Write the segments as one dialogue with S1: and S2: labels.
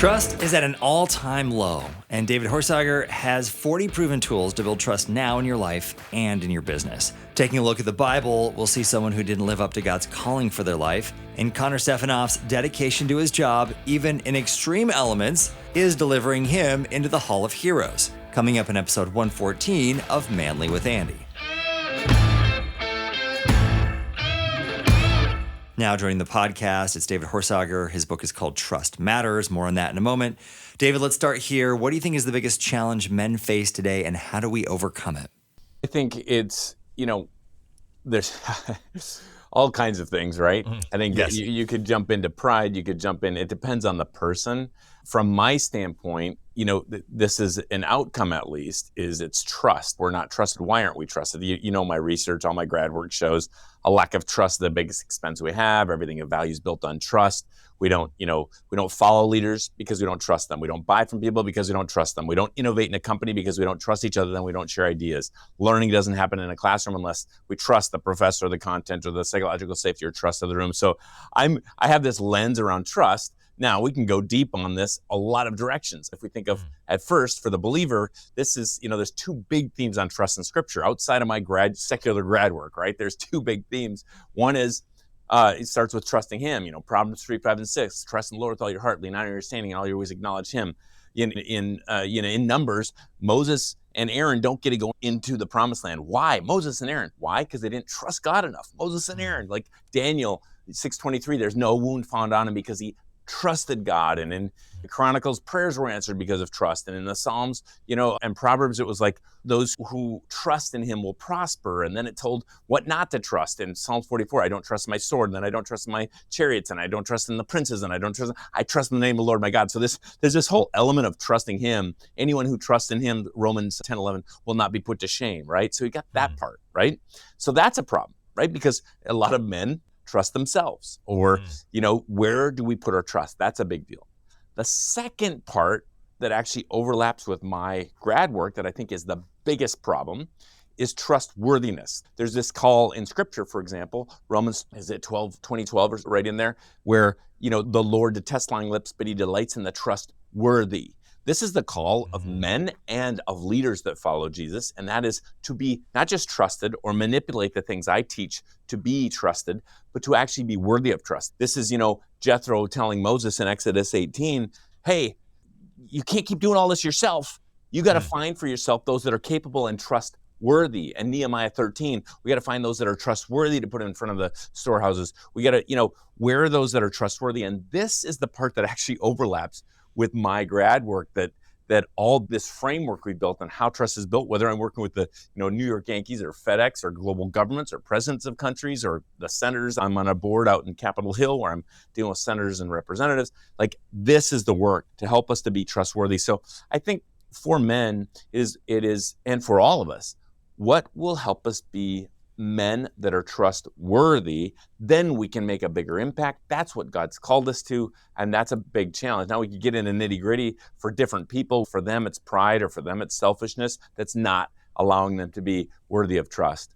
S1: Trust is at an all-time low, and David Horsager has 40 proven tools to build trust now in your life and in your business. Taking a look at the Bible, we'll see someone who didn't live up to God's calling for their life, and Connor Stefano's dedication to his job, even in extreme elements, is delivering him into the Hall of Heroes. Coming up in episode 114 of Manly with Andy. Now joining the podcast, it's David Sauger. His book is called Trust Matters. More on that in a moment. David, let's start here. What do you think is the biggest challenge men face today, and how do we overcome it?
S2: I think it's, there's all kinds of things, right? I think
S1: Yes.
S2: you could jump into pride, you could jump in, it depends on the person. From my standpoint, this is an outcome at least, is it's trust. We're not trusted. Why aren't we trusted? You know my research, all my grad work shows a lack of trust, the biggest expense we have. Everything of value is built on trust. We don't follow leaders because we don't trust them. We don't buy from people because we don't trust them. We don't innovate in a company because we don't trust each other, then we don't share ideas. Learning doesn't happen in a classroom unless we trust the professor, the content, or the psychological safety or trust of the room. So I have this lens around trust. Now, we can go deep on this a lot of directions. If we think of, at first, for the believer, this is, there's two big themes on trust in Scripture. Outside of my secular grad work, right? There's two big themes. One is, it starts with trusting Him. Proverbs 3, 5, and 6. Trust in the Lord with all your heart, lean not on your understanding, and all your ways acknowledge Him. In Numbers, Moses and Aaron don't get to go into the promised land. Why? Moses and Aaron. Why? Because they didn't trust God enough. Moses and Aaron, like Daniel 6:23, there's no wound found on him because he trusted God. And in the Chronicles, prayers were answered because of trust. And in the Psalms, and Proverbs, it was like those who trust in Him will prosper. And then it told what not to trust. In Psalms 44, I don't trust in my sword, and then I don't trust in my chariots, and I don't trust in the princes, and I trust in the name of the Lord my God. So there's this whole element of trusting Him. Anyone who trusts in Him, Romans 10:11, will not be put to shame, right? So you got that part, right? So that's a problem, right? Because a lot of men trust themselves, or, where do we put our trust? That's a big deal. The second part that actually overlaps with my grad work that I think is the biggest problem is trustworthiness. There's this call in Scripture, for example, Romans, 20:12 or right in there, where, the Lord detests lying lips, but He delights in the trustworthy. This is the call of men and of leaders that follow Jesus, and that is to be not just trusted or manipulate the things I teach to be trusted, but to actually be worthy of trust. This is, Jethro telling Moses in Exodus 18, hey, you can't keep doing all this yourself. You got to find for yourself those that are capable and trustworthy. And Nehemiah 13, we got to find those that are trustworthy to put in front of the storehouses. We got to, where are those that are trustworthy? And this is the part that actually overlaps with my grad work, that all this framework we built on how trust is built, whether I'm working with the New York Yankees or FedEx or global governments or presidents of countries or the senators. I'm on a board out in Capitol Hill where I'm dealing with senators and representatives. Like, this is the work to help us to be trustworthy. So I think for men it is, and for all of us, what will help us be men that are trustworthy, then we can make a bigger impact. That's what God's called us to, and that's a big challenge. Now we can get into nitty-gritty for different people. For them, it's pride, or for them, it's selfishness that's not allowing them to be worthy of trust.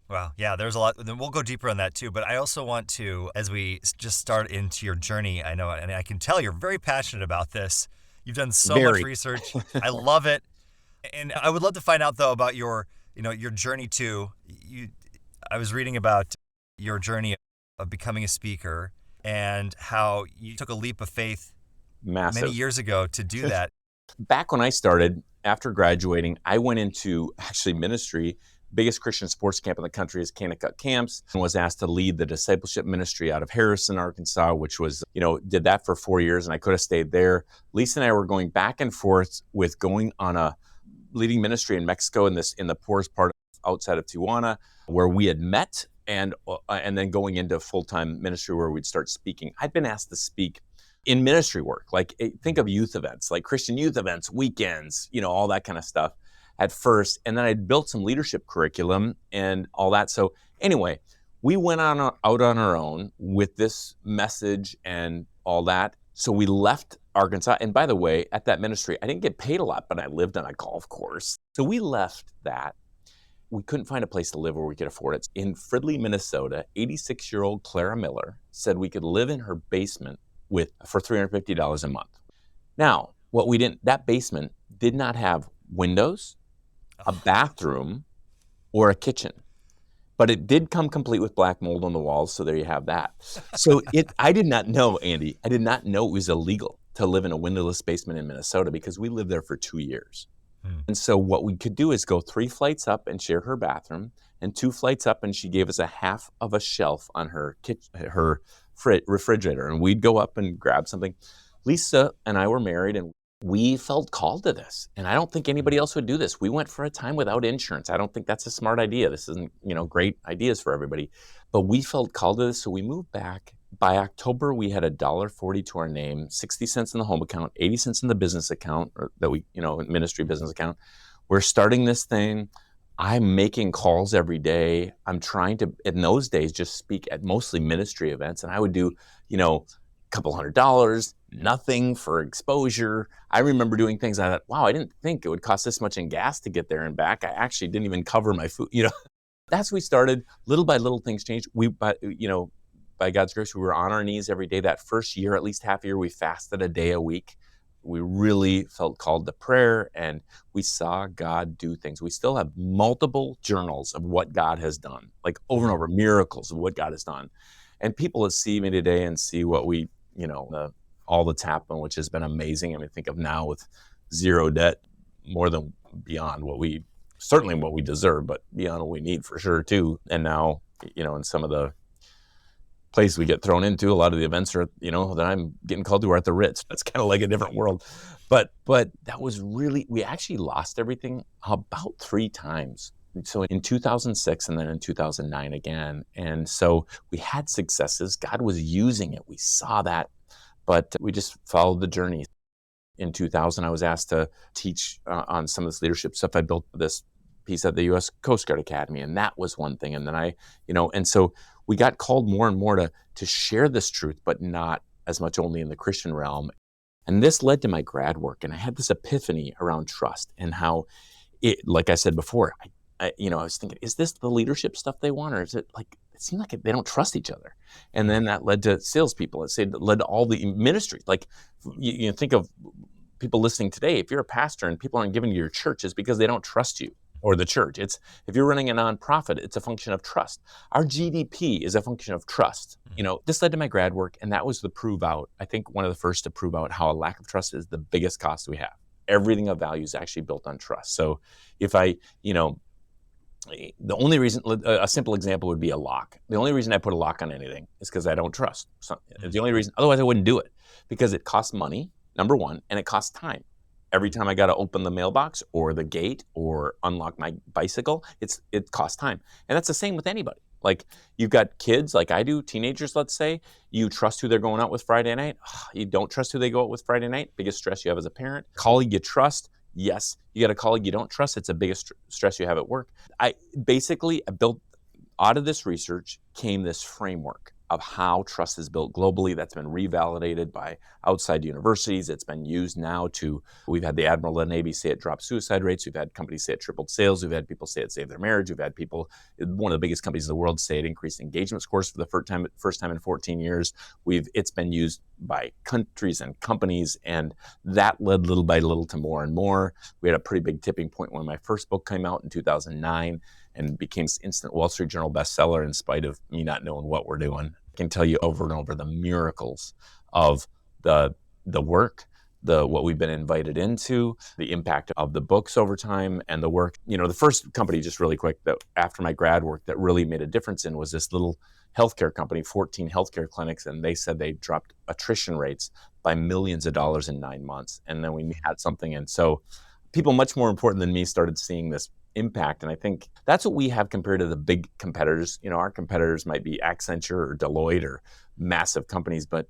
S1: Wow. Yeah, there's a lot. Then we'll go deeper on that too. But I also want to, as we just start into your journey, I know, and I can tell you're very passionate about this. You've done so much research. I love it. And I would love to find out, though, about your journey too. I was reading about your journey of becoming a speaker and how you took a leap of faith many years ago to do that.
S2: Back when I started, after graduating, I went into actually ministry. Biggest Christian sports camp in the country is Kanakuk Camps, and was asked to lead the discipleship ministry out of Harrison, Arkansas, which was, did that for 4 years, and I could have stayed there. Lisa and I were going back and forth with going on a leading ministry in Mexico in the poorest part outside of Tijuana, where we had met, and then going into full-time ministry where we'd start speaking. I'd been asked to speak in ministry work, like think of youth events, like Christian youth events, weekends, all that kind of stuff at first. And then I'd built some leadership curriculum and all that. So anyway, we went out on our own with this message and all that. So we left Arkansas. And by the way, at that ministry, I didn't get paid a lot, but I lived on a golf course. So we left that. We couldn't find a place to live where we could afford it. In Fridley, Minnesota, 86-year-old Clara Miller said we could live in her basement for $350 a month. Now, that basement did not have windows, a bathroom, or a kitchen. But it did come complete with black mold on the walls, so there you have that. So I did not know, Andy, I did not know it was illegal to live in a windowless basement in Minnesota because we lived there for 2 years. And so what we could do is go 3 flights up and share her bathroom, and 2 flights up, and she gave us a half of a shelf on her refrigerator, and we'd go up and grab something. Lisa and I were married, and we felt called to this, and I don't think anybody else would do this. We went for a time without insurance. I don't think that's a smart idea. This isn't, great ideas for everybody, but we felt called to this, so we moved back. By October, we had $1.40 to our name, 60 cents in the home account, 80 cents in the business account, or that we, ministry business account. We're starting this thing. I'm making calls every day. I'm trying to, in those days, just speak at mostly ministry events, and I would do, couple $100, nothing for exposure. I remember doing things I thought, wow, I didn't think it would cost this much in gas to get there and back. I actually didn't even cover my food. That's we started. Little by little, things changed. By God's grace, we were on our knees every day. That first year, at least half a year, we fasted a day a week. We really felt called to prayer, and we saw God do things. We still have multiple journals of what God has done, like over and over, miracles of what God has done. And people that see me today and see what we, all that's happened, which has been amazing. I mean, think of now with zero debt, more than beyond certainly what we deserve, but beyond what we need for sure too. And now, in some of the places we get thrown into, a lot of the events are, that I'm getting called to are at the Ritz. That's kind of like a different world. But that was we actually lost everything about 3 times. So in 2006 and then in 2009 again. And so we had successes. God was using it. We saw that, but we just followed the journey. In 2000, I was asked to teach on some of this leadership stuff. I built this piece at the U.S. Coast Guard Academy, and that was one thing. And then and so we got called more and more to share this truth, but not as much only in the Christian realm. And this led to my grad work, and I had this epiphany around trust and how it, like I said before, I was thinking, is this the leadership stuff they want, or is it like, it seemed like they don't trust each other? And then that led to salespeople. It led to all the ministries. Like, you think of people listening today, if you're a pastor and people aren't giving to your church, it's because they don't trust you or the church. If you're running a nonprofit, it's a function of trust. Our GDP is a function of trust. This led to my grad work, and that was the prove out. I think one of the first to prove out how a lack of trust is the biggest cost we have. Everything of value is actually built on trust. So if the only reason, a simple example would be a lock. The only reason I put a lock on anything is because I don't trust. So it's the only reason. Otherwise, I wouldn't do it, because it costs money, number one, and it costs time. Every time I got to open the mailbox or the gate or unlock my bicycle, it costs time. And that's the same with anybody. Like, you've got kids like I do, teenagers, let's say. You trust who they're going out with Friday night. You don't trust who they go out with Friday night. Biggest stress you have as a parent. Colleague you trust. Yes, you got a colleague you don't trust. It's the biggest stress you have at work. I built, out of this research came this framework of how trust is built globally. That's been revalidated by outside universities. It's been used now we've had the Admiral of the Navy say it dropped suicide rates. We've had companies say it tripled sales. We've had people say it saved their marriage. We've had one of the biggest companies in the world, say it increased engagement scores for the first time in 14 years. It's been used by countries and companies, and that led little by little to more and more. We had a pretty big tipping point when my first book came out in 2009. And became instant Wall Street Journal bestseller in spite of me not knowing what we're doing. I can tell you over and over the miracles of the work, what we've been invited into, the impact of the books over time, and the work. The first company, just really quick, that after my grad work that really made a difference in was this little healthcare company, 14 healthcare clinics, and they said they dropped attrition rates by millions of dollars in 9 months. And then we had something, and so people much more important than me started seeing this impact. And I think that's what we have compared to the big competitors. Our competitors might be Accenture or Deloitte or massive companies, but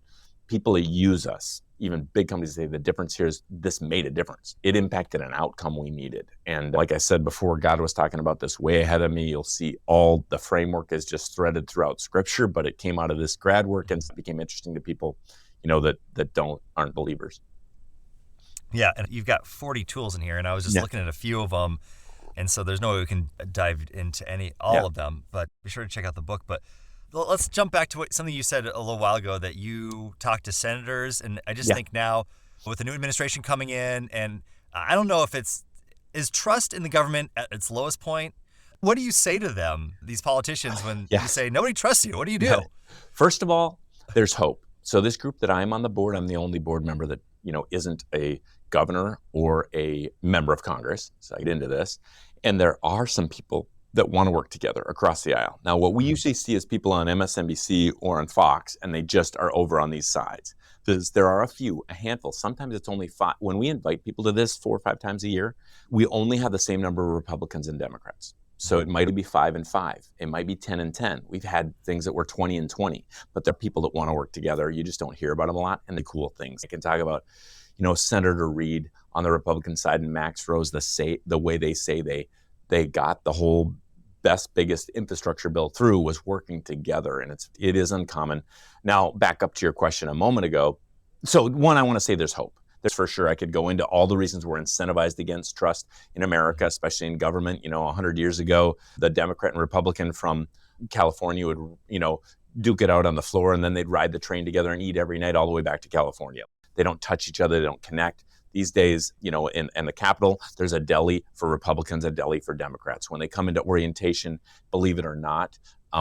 S2: people that use us, even big companies, say the difference here is this made a difference. It impacted an outcome we needed. And like I said before, God was talking about this way ahead of me. You'll see all the framework is just threaded throughout Scripture, but it came out of this grad work and became interesting to people, that aren't believers.
S1: Yeah, and you've got 40 tools in here, and I was just looking at a few of them. And so there's no way we can dive into all of them, but be sure to check out the book. But let's jump back to something you said a little while ago, that you talked to senators. And I just think now with the new administration coming in, and I don't know if is trust in the government at its lowest point? What do you say to them, these politicians, when you say nobody trusts you? What do you do?
S2: First of all, there's hope. So this group that I'm on the board, I'm the only board member that, isn't a governor or a member of Congress. So I get into this. And there are some people that want to work together across the aisle. Now, what we usually see is people on MSNBC or on Fox, and they just are over on these sides. There are a handful. Sometimes it's only 5. When we invite people to this 4 or 5 times a year, we only have the same number of Republicans and Democrats. So it might be 5 and 5. It might be 10 and 10. We've had things that were 20 and 20, but there are people that want to work together. You just don't hear about them a lot. And the cool things I can talk about, Senator Reid on the Republican side and Max Rose, the way they say they got the whole best, biggest infrastructure bill through was working together. And it is uncommon. Now, back up to your question a moment ago. So one, I want to say there's hope. There's for sure, I could go into all the reasons we're incentivized against trust in America, especially in government. 100 years ago, the Democrat and Republican from California would, duke it out on the floor, and then they'd ride the train together and eat every night all the way back to California. They don't touch each other. They don't connect. These days, in the Capitol, there's a deli for Republicans, a deli for Democrats. When they come into orientation, believe it or not,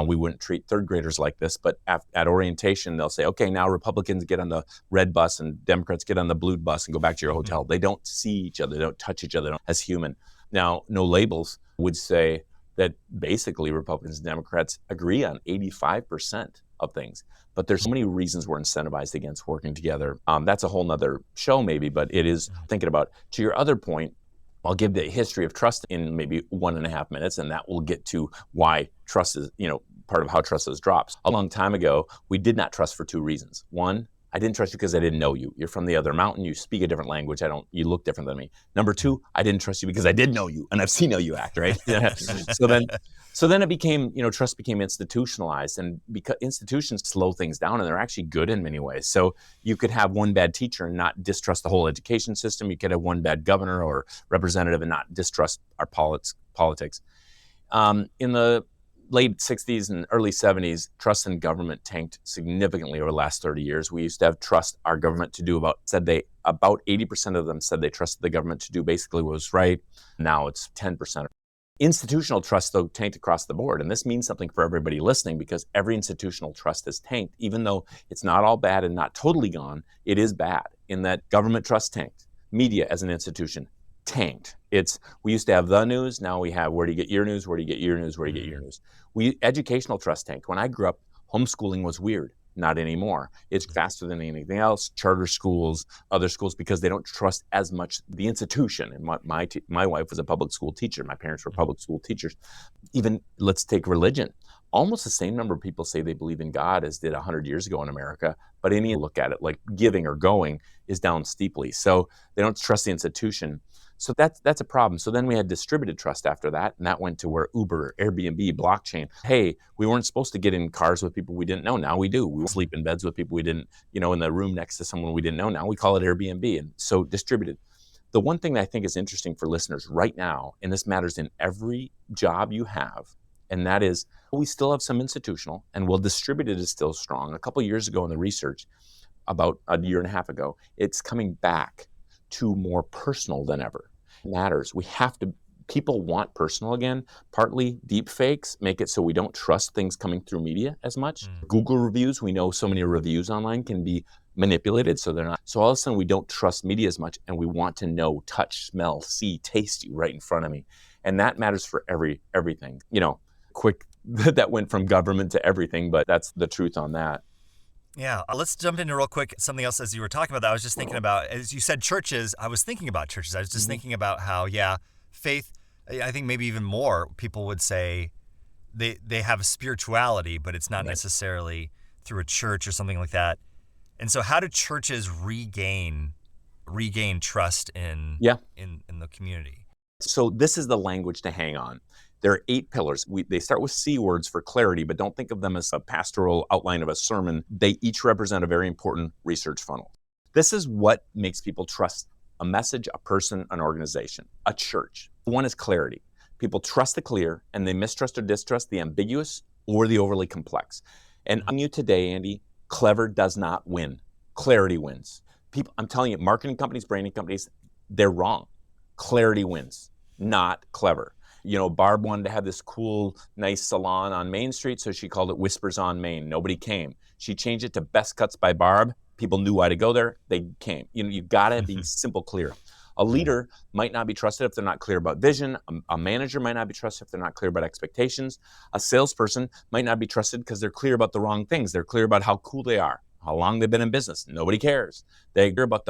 S2: we wouldn't treat third graders like this, but at orientation, they'll say, okay, now Republicans get on the red bus and Democrats get on the blue bus and go back to your hotel. They don't see each other. They don't touch each other as human. Now, No Labels would say that basically Republicans and Democrats agree on 85% of things. But there's so many reasons we're incentivized against working together. That's a whole nother show maybe, but it is thinking about, to your other point, I'll give the history of trust in maybe 1.5 minutes, and that will get to why trust is, part of how trust has dropped. A long time ago, we did not trust for 2 reasons. One, I didn't trust you because I didn't know you. You're from the other mountain. You speak a different language. You look different than me. Number 2, I didn't trust you because I did know you, and I've seen how you act, right? So then it became, trust became institutionalized, and because institutions slow things down, and they're actually good in many ways. So you could have one bad teacher and not distrust the whole education system. You could have one bad governor or representative and not distrust our politics. In the late 60s and early 70s, trust in government tanked significantly over the last 30 years. We used to have trust our government to do about 80% of them said they trusted the government to do basically what was right. Now it's 10%. Institutional trust, though, tanked across the board. And this means something for everybody listening, because every institutional trust is tanked. Even though it's not all bad and not totally gone, it is bad in that government trust tanked. Media as an institution tanked. We used to have the news. Now we have where do you get your news? Where do you get your news? Where do you get your news? Educational trust tanked. When I grew up, homeschooling was weird. Not anymore. It's faster than anything else. Charter schools, other schools, because they don't trust as much the institution. And my wife was a public school teacher. My parents were public school teachers. Even let's take religion. Almost the same number of people say they believe in God as did 100 years ago in America. But any look at it, like giving or going, is down steeply. So they don't trust the institution. So that's a problem. So then we had distributed trust after that, and that went to where Uber, Airbnb, blockchain. Hey, we weren't supposed to get in cars with people we didn't know. Now we do. We sleep in beds with people we didn't, in the room next to someone we didn't know. Now we call it Airbnb. And so distributed. The one thing that I think is interesting for listeners right now, and this matters in every job you have, and that is we still have some institutional, and distributed is still strong. A couple of years ago in the research, about a year and a half ago, it's coming back to more personal than ever. It matters. People want personal again. Partly deep fakes make it so we don't trust things coming through media as much. Google reviews, we know so many reviews online can be manipulated, so they're not. So all of a sudden we don't trust media as much, and we want to know, touch, smell, see, taste you right in front of me. And that matters for everything. Quick, that went from government to everything, but that's the truth on that.
S1: Yeah, let's jump into real quick something else as you were talking about that. I was just thinking about, as you said, churches. I was thinking about churches. I was just thinking about how, faith, I think maybe even more people would say they have a spirituality, but it's not necessarily through a church or something like that. And so how do churches regain trust in the community?
S2: So this is the language to hang on. There are 8 pillars. They start with C words for clarity, but don't think of them as a pastoral outline of a sermon. They each represent a very important research funnel. This is what makes people trust a message, a person, an organization, a church. One is clarity. People trust the clear, and they mistrust or distrust the ambiguous or the overly complex. And on you today, Andy, clever does not win. Clarity wins. People, I'm telling you, marketing companies, branding companies, they're wrong. Clarity wins, not clever. Barb wanted to have this cool, nice salon on Main Street, so she called it Whispers on Main. Nobody came. She changed it to Best Cuts by Barb. People knew why to go there. They came. You got to be simple, clear. A leader might not be trusted if they're not clear about vision. A manager might not be trusted if they're not clear about expectations. A salesperson might not be trusted because they're clear about the wrong things. They're clear about how cool they are, how long they've been in business. Nobody cares. They care about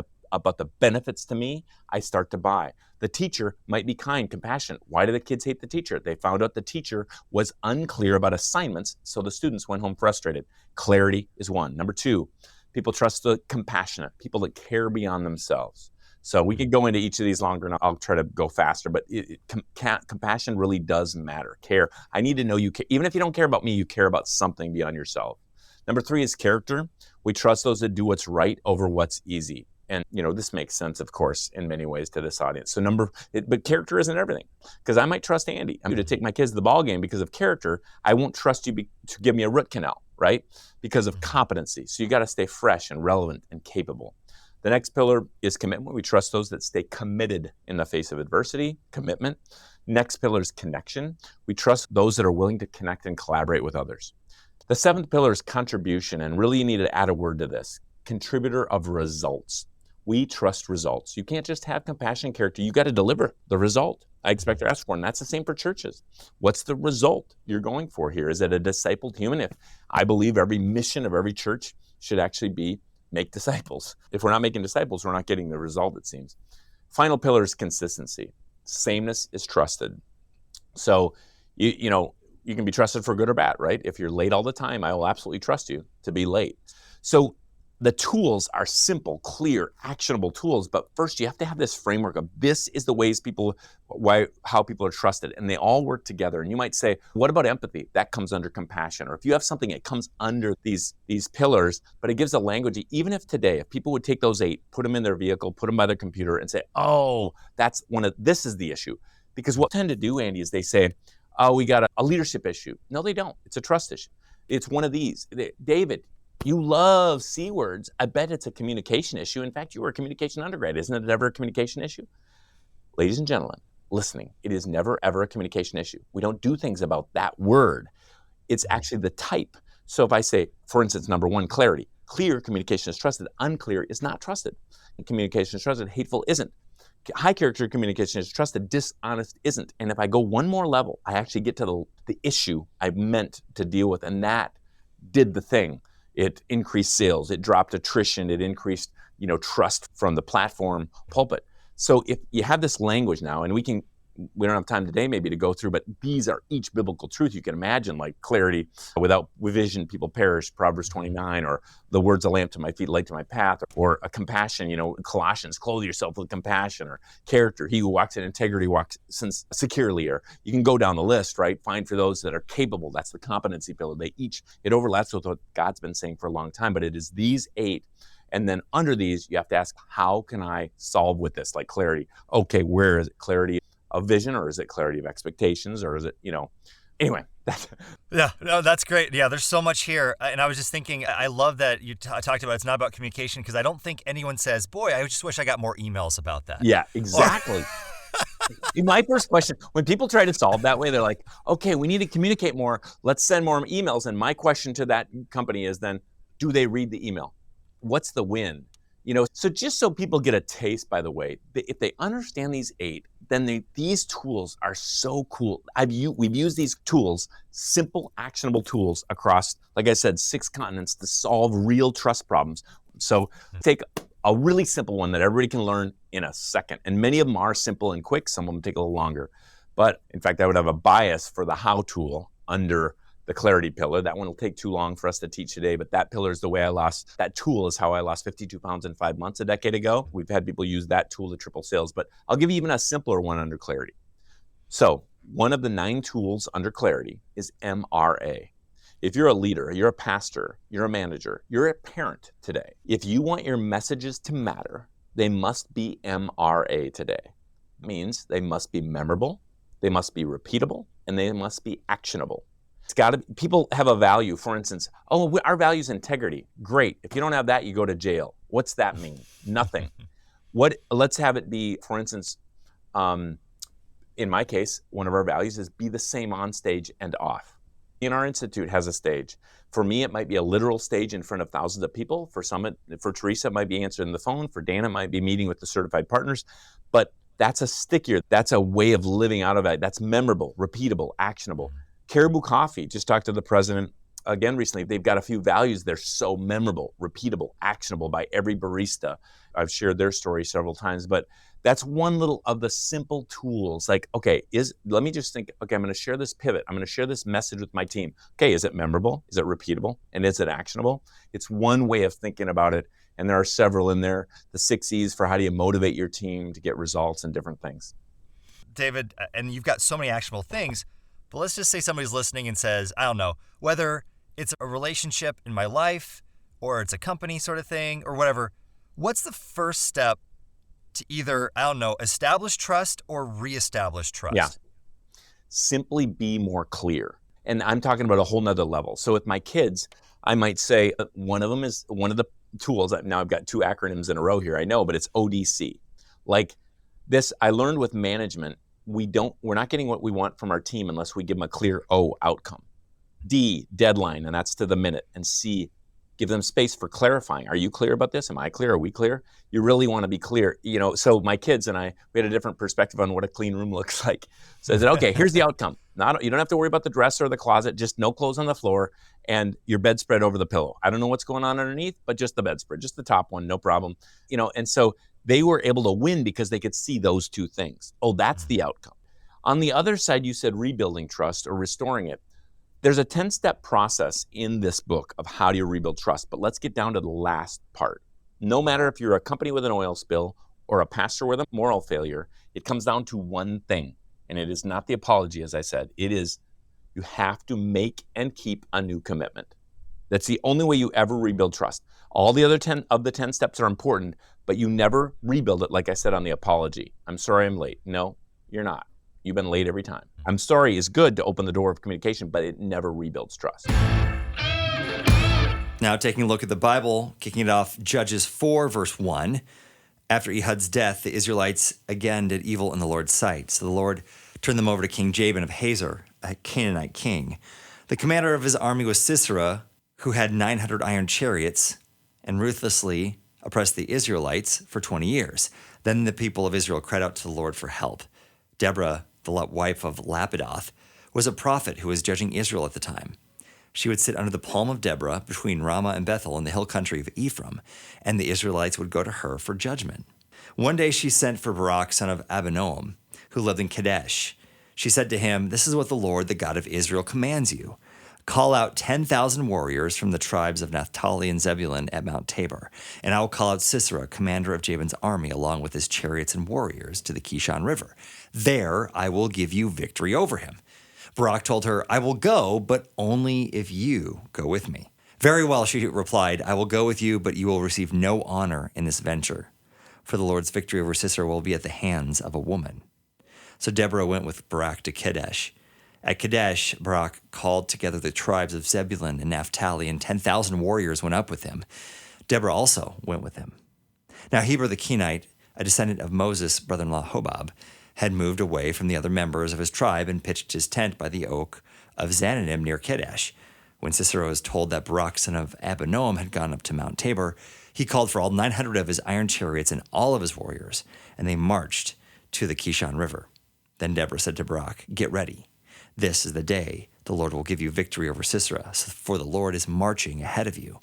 S2: the benefits to me. I start to buy. The teacher might be kind, compassionate. Why do the kids hate the teacher? They found out the teacher was unclear about assignments, so the students went home frustrated. Clarity is one. Number two, people trust the compassionate, people that care beyond themselves. So we could go into each of these longer, and I'll try to go faster, but compassion really does matter. Care. I need to know you care. Even if you don't care about me, you care about something beyond yourself. Number three is character. We trust those that do what's right over what's easy. And, this makes sense, of course, in many ways to this audience. But character isn't everything, because I might trust Andy. I'm going to take my kids to the ball game because of character. I won't trust you to give me a root canal, right? Because of competency. So you got to stay fresh and relevant and capable. The next pillar is commitment. We trust those that stay committed in the face of adversity, commitment. Next pillar is connection. We trust those that are willing to connect and collaborate with others. The seventh pillar is contribution, and really you need to add a word to this, contributor of results. We trust results. You can't just have compassion and character. You got to deliver the result I expect or ask for, and that's the same for churches. What's the result you're going for here? Is it a discipled human? If I believe every mission of every church should actually be make disciples. If we're not making disciples, we're not getting the result, it seems. Final pillar is consistency. Sameness is trusted. So, you can be trusted for good or bad, right? If you're late all the time, I will absolutely trust you to be late. So the tools are simple, clear, actionable tools, but first you have to have this framework of this is the ways how people are trusted, and they all work together. And you might say, what about empathy? That comes under compassion. Or if you have something, it comes under these pillars, but it gives a language. Even if today, if people would take those 8, put them in their vehicle, put them by their computer and say, oh, this is the issue. Because what they tend to do, Andy, is they say, oh, we got a leadership issue. No, they don't. It's a trust issue. It's one of these. David, you love C words. I bet it's a communication issue. In fact, you were a communication undergrad. Isn't it ever a communication issue? Ladies and gentlemen, listening, it is never, ever a communication issue. We don't do things about that word. It's actually the type. So if I say, for instance, number 1, clarity. Clear communication is trusted. Unclear is not trusted. Communication is trusted. Hateful isn't. High character communication is trusted. Dishonest isn't. And if I go one more level, I actually get to the issue I meant to deal with. And that did the thing. It increased sales. It dropped attrition. It increased, trust from the platform pulpit. So if you have this language now, and we don't have time today maybe to go through, but these are each biblical truth you can imagine, like clarity. Without vision, people perish, Proverbs 29, or the words a lamp to my feet, light to my path, or a compassion, Colossians, clothe yourself with compassion, or character. He who walks in integrity walks securely, or you can go down the list, right? Find for those that are capable. That's the competency pillar. It overlaps with what God's been saying for a long time, but it is these 8. And then under these, you have to ask, how can I solve with this? Like clarity. Okay, where is it? Clarity of vision, or is it clarity of expectations, or is it, anyway.
S1: Yeah, no, that's great. Yeah, there's so much here. And I was just thinking, I love that you talked about it's not about communication, because I don't think anyone says, boy, I just wish I got more emails about that.
S2: Yeah, exactly. My first question, when people try to solve that way, they're like, okay, we need to communicate more. Let's send more emails. And my question to that company is then, do they read the email? What's the win? So just so people get a taste, by the way, if they understand these 8, then these tools are so cool. We've used these tools, simple, actionable tools across, like I said, 6 continents to solve real trust problems. So take a really simple one that everybody can learn in a second. And many of them are simple and quick. Some of them take a little longer. But in fact, I would have a bias for the how tool under the clarity pillar. That one will take too long for us to teach today, but that pillar is that tool is how I lost 52 pounds in 5 months a decade ago. We've had people use that tool to triple sales, but I'll give you even a simpler one under clarity. So one of the 9 tools under clarity is MRA. If you're a leader, you're a pastor, you're a manager, you're a parent today, if you want your messages to matter, they must be MRA today. It means they must be memorable, they must be repeatable, and they must be actionable. People have a value. For instance, our value is integrity. Great. If you don't have that, you go to jail. What's that mean? Nothing. Let's have it be, for instance, in my case, one of our values is be the same on stage and off. In our institute has a stage. For me, it might be a literal stage in front of thousands of people. For Teresa, it might be answering the phone. For Dana, it might be meeting with the certified partners. But that's a stickier. That's a way of living out of it. That's memorable, repeatable, actionable. Caribou Coffee, just talked to the president again recently. They've got a few values. They're so memorable, repeatable, actionable by every barista. I've shared their story several times, but that's one little of the simple tools. Like, okay, let me just think, okay, I'm going to share this pivot. I'm going to share this message with my team. Okay, is it memorable? Is it repeatable? And is it actionable? It's one way of thinking about it. And there are several in there. The 6 E's for how do you motivate your team to get results and different things.
S1: David, and you've got so many actionable things, but let's just say somebody's listening and says, I don't know, whether it's a relationship in my life or it's a company sort of thing or whatever, what's the first step to either, I don't know, establish trust or reestablish trust?
S2: Yeah. Simply be more clear. And I'm talking about a whole nother level. So with my kids, I might say one of the tools. Now I've got 2 acronyms in a row here, I know, but it's ODC. Like this, I learned with management, we're not getting what we want from our team unless we give them a clear O, outcome. D, deadline, and that's to the minute. And C, give them space for clarifying. Are you clear about this? Am I clear? Are we clear? You really want to be clear. So my kids and I, we had a different perspective on what a clean room looks like. So I said, okay, here's the outcome. You don't have to worry about the dresser or the closet, just no clothes on the floor and your bedspread over the pillow. I don't know what's going on underneath, but just the bedspread, just the top one, no problem. And so they were able to win because they could see those 2 things. Oh, that's the outcome. On the other side, you said rebuilding trust or restoring it. There's a 10-step process in this book of how do you rebuild trust, but let's get down to the last part. No matter if you're a company with an oil spill or a pastor with a moral failure, it comes down to one thing, and it is not the apology, as I said. It is you have to make and keep a new commitment. That's the only way you ever rebuild trust. All the other 10 steps are important, but you never rebuild it, like I said, on the apology. I'm sorry I'm late. No, you're not. You've been late every time. I'm sorry is good to open the door of communication, but it never rebuilds trust.
S3: Now taking a look at the Bible, kicking it off, Judges 4, verse 1. After Ehud's death, the Israelites again did evil in the Lord's sight. So the Lord turned them over to King Jabin of Hazor, a Canaanite king. The commander of his army was Sisera, who had 900 iron chariots, and ruthlessly oppressed the Israelites for 20 years. Then the people of Israel cried out to the Lord for help. Deborah, the wife of Lapidoth, was a prophet who was judging Israel at the time. She would sit under the palm of Deborah between Ramah and Bethel in the hill country of Ephraim, and the Israelites would go to her for judgment. One day she sent for Barak, son of Abinoam, who lived in Kadesh. She said to him, "This is what the Lord, the God of Israel, commands you. Call out 10,000 warriors from the tribes of Naphtali and Zebulun at Mount Tabor, and I will call out Sisera, commander of Jabin's army, along with his chariots and warriors, to the Kishon River. There I will give you victory over him." Barak told her, "I will go, but only if you go with me." "Very well," she replied, "I will go with you, but you will receive no honor in this venture, for the Lord's victory over Sisera will be at the hands of a woman." So Deborah went with Barak to Kadesh. At Kadesh, Barak called together the tribes of Zebulun and Naphtali, and 10,000 warriors went up with him. Deborah also went with him. Now Heber the Kenite, a descendant of Moses' brother-in-law Hobab, had moved away from the other members of his tribe and pitched his tent by the oak of Zananim near Kadesh. When Sisera was told that Barak, son of Abinoam, had gone up to Mount Tabor, he called for all 900 of his iron chariots and all of his warriors, and they marched to the Kishon River. Then Deborah said to Barak, "Get ready. This is the day the Lord will give you victory over Sisera, for the Lord is marching ahead of you."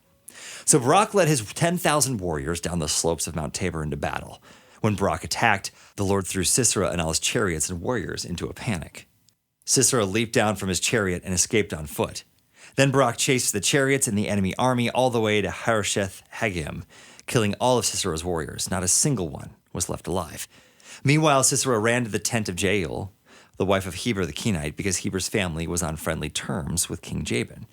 S3: So Barak led his 10,000 warriors down the slopes of Mount Tabor into battle. When Barak attacked, the Lord threw Sisera and all his chariots and warriors into a panic. Sisera leaped down from his chariot and escaped on foot. Then Barak chased the chariots and the enemy army all the way to Harosheth Haggim, killing all of Sisera's warriors. Not a single one was left alive. Meanwhile, Sisera ran to the tent of Jael, the wife of Heber the Kenite, because Heber's family was on friendly terms with King Jabin.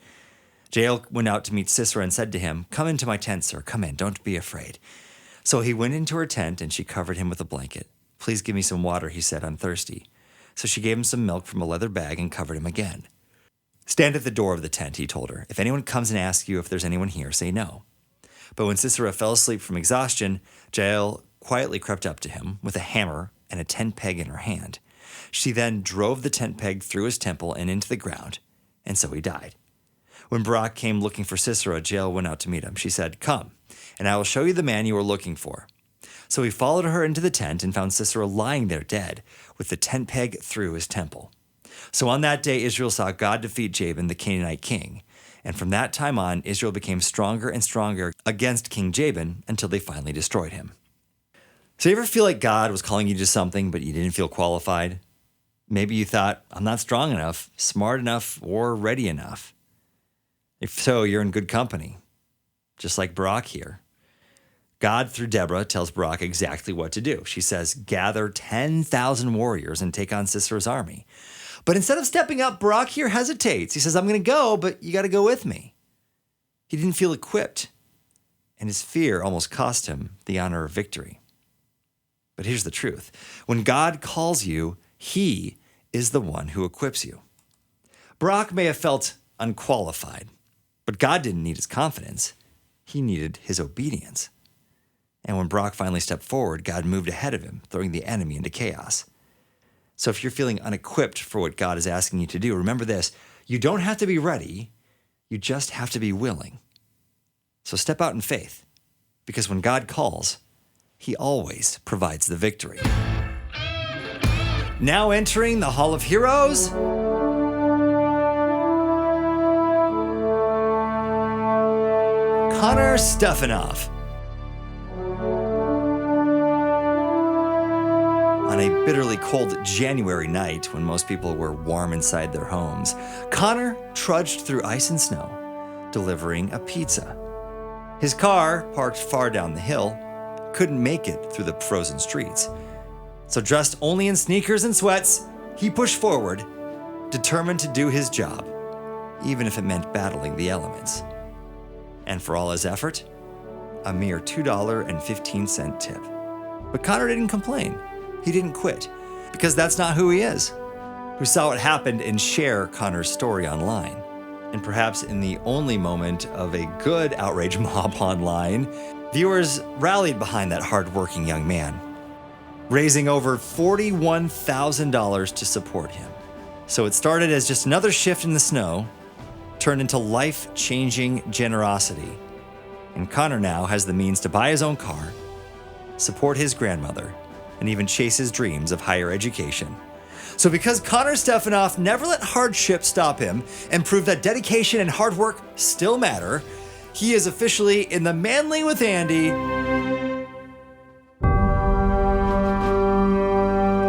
S3: Jael went out to meet Sisera and said to him, "Come into my tent, sir. Come in. Don't be afraid." So he went into her tent, and she covered him with a blanket. "Please give me some water," he said. "I'm thirsty." So she gave him some milk from a leather bag and covered him again. "Stand at the door of the tent," he told her. "If anyone comes and asks you if there's anyone here, say no." But when Sisera fell asleep from exhaustion, Jael quietly crept up to him with a hammer and a tent peg in her hand. She then drove the tent peg through his temple and into the ground, and so he died. When Barak came looking for Sisera, Jael went out to meet him. She said, "Come, and I will show you the man you are looking for." So he followed her into the tent and found Sisera lying there dead, with the tent peg through his temple. So on that day, Israel saw God defeat Jabin, the Canaanite king. And from that time on, Israel became stronger and stronger against King Jabin until they finally destroyed him. So you ever feel like God was calling you to something, but you didn't feel qualified? Maybe you thought, I'm not strong enough, smart enough, or ready enough. If so, you're in good company, just like Barak here. God, through Deborah, tells Barak exactly what to do. She says, gather 10,000 warriors and take on Sisera's army. But instead of stepping up, Barak here hesitates. He says, I'm going to go, but you got to go with me. He didn't feel equipped, and his fear almost cost him the honor of victory. But here's the truth. When God calls you, he is the one who equips you. Barak may have felt unqualified, but God didn't need his confidence. He needed his obedience. And when Barak finally stepped forward, God moved ahead of him, throwing the enemy into chaos. So if you're feeling unequipped for what God is asking you to do, remember this: you don't have to be ready, you just have to be willing. So step out in faith, because when God calls, he always provides the victory. Now entering the Hall of Heroes, Connor Stefano. On a bitterly cold January night when most people were warm inside their homes, Connor trudged through ice and snow, delivering a pizza. His car, parked far down the hill, couldn't make it through the frozen streets. So dressed only in sneakers and sweats, he pushed forward, determined to do his job, even if it meant battling the elements. And for all his effort, a mere $2.15 tip. But Connor didn't complain. He didn't quit, because that's not who he is. Who saw what happened and share Connor's story online. And perhaps in the only moment of a good outrage mob online, viewers rallied behind that hardworking young man, raising over $41,000 to support him. So it started as just another shift in the snow, turned into life-changing generosity. And Connor now has the means to buy his own car, support his grandmother, and even chase his dreams of higher education. So because Connor Stefano never let hardship stop him and proved that dedication and hard work still matter, he is officially in the Manly with Andy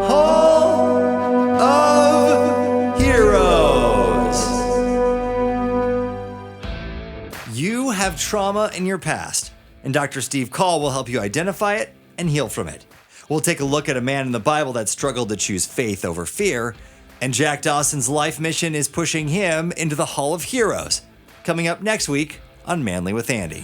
S3: Hall of Heroes. You have trauma in your past, and Dr. Steve Call will help you identify it and heal from it. We'll take a look at a man in the Bible that struggled to choose faith over fear, and Jack Dawson's life mission is pushing him into the Hall of Heroes. Coming up next week on Manly with Andy.